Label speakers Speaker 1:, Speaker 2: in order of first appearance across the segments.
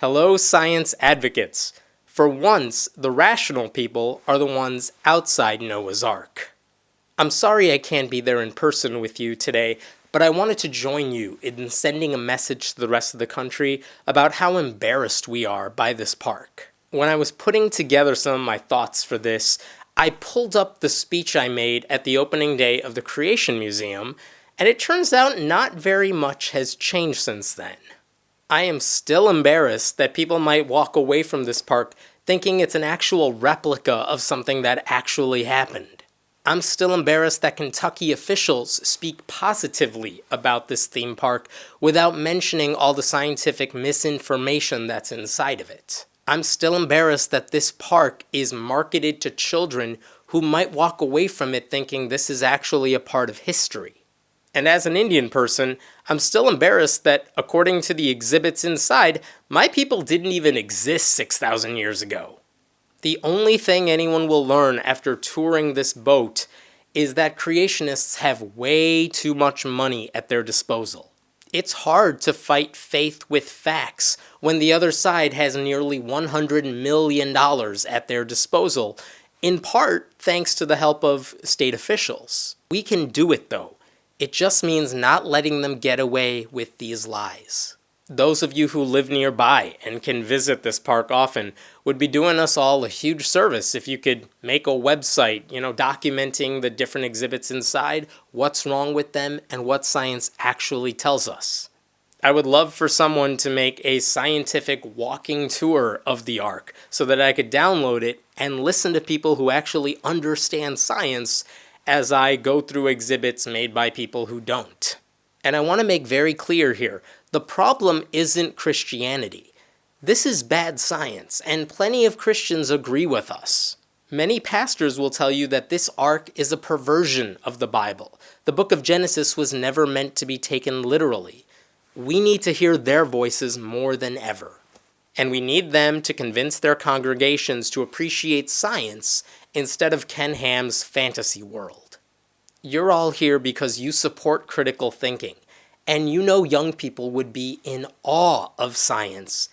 Speaker 1: Hello, science advocates. For once, the rational people are the ones outside Noah's Ark. I'm sorry I can't be there in person with you today, but I wanted to join you in sending a message to the rest of the country about how embarrassed we are by this park. When I was putting together some of my thoughts for this, I pulled up the speech I made at the opening day of the Creation Museum, and it turns out not very much has changed since then. I am still embarrassed that people might walk away from this park thinking it's an actual replica of something that actually happened. I'm still embarrassed that Kentucky officials speak positively about this theme park without mentioning all the scientific misinformation that's inside of it. I'm still embarrassed that this park is marketed to children who might walk away from it thinking this is actually a part of history. And as an Indian person, I'm still embarrassed that, according to the exhibits inside, my people didn't even exist 6,000 years ago. The only thing anyone will learn after touring this boat is that creationists have way too much money at their disposal. It's hard to fight faith with facts when the other side has nearly $100 million at their disposal, in part thanks to the help of state officials. We can do it, though. It just means not letting them get away with these lies. Those of you who live nearby and can visit this park often would be doing us all a huge service if you could make a website, documenting the different exhibits inside, what's wrong with them, and what science actually tells us. I would love for someone to make a scientific walking tour of the Ark so that I could download it and listen to people who actually understand science as I go through exhibits made by people who don't. And I want to make very clear here, the problem isn't Christianity. This is bad science, and plenty of Christians agree with us. Many pastors will tell you that this ark is a perversion of the Bible. The book of Genesis was never meant to be taken literally. We need to hear their voices more than ever. And we need them to convince their congregations to appreciate science instead of Ken Ham's fantasy world. You're all here because you support critical thinking, and you know young people would be in awe of science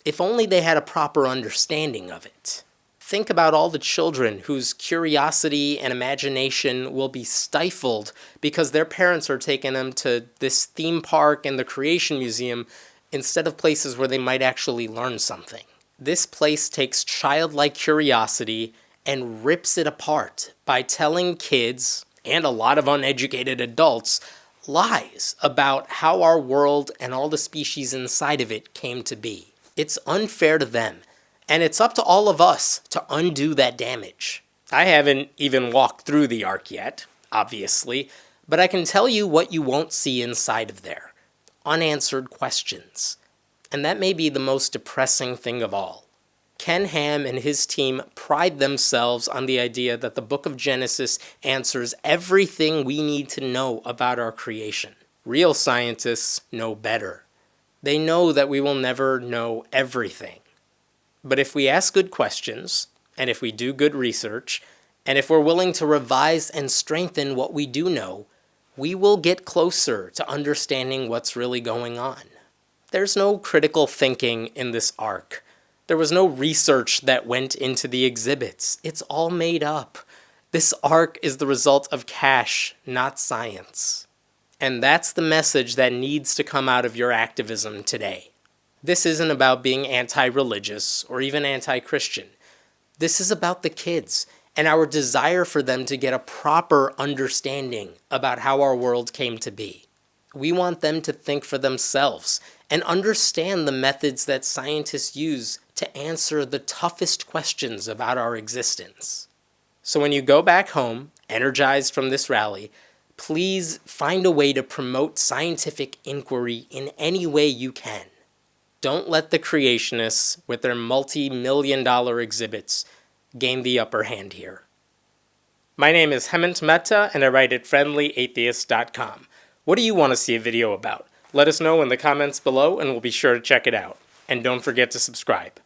Speaker 1: if only they had a proper understanding of it. Think about all the children whose curiosity and imagination will be stifled because their parents are taking them to this theme park and the Creation Museum instead of places where they might actually learn something. This place takes childlike curiosity and rips it apart by telling kids, and a lot of uneducated adults, lies about how our world and all the species inside of it came to be. It's unfair to them, and it's up to all of us to undo that damage. I haven't even walked through the Ark yet, obviously, but I can tell you what you won't see inside of there. Unanswered questions. And that may be the most depressing thing of all. Ken Ham and his team pride themselves on the idea that the book of Genesis answers everything we need to know about our creation. Real scientists know better. They know that we will never know everything. But if we ask good questions, and if we do good research, and if we're willing to revise and strengthen what we do know, we will get closer to understanding what's really going on. There's no critical thinking in this ark. There was no research that went into the exhibits. It's all made up. This ark is the result of cash, not science. And that's the message that needs to come out of your activism today. This isn't about being anti-religious or even anti-Christian. This is about the kids and our desire for them to get a proper understanding about how our world came to be. We want them to think for themselves and understand the methods that scientists use to answer the toughest questions about our existence. So when you go back home, energized from this rally, please find a way to promote scientific inquiry in any way you can. Don't let the creationists, with their multi-million-dollar exhibits, gain the upper hand here. My name is Hemant Mehta, and I write at friendlyatheist.com. What do you want to see a video about? Let us know in the comments below, and we'll be sure to check it out. And don't forget to subscribe.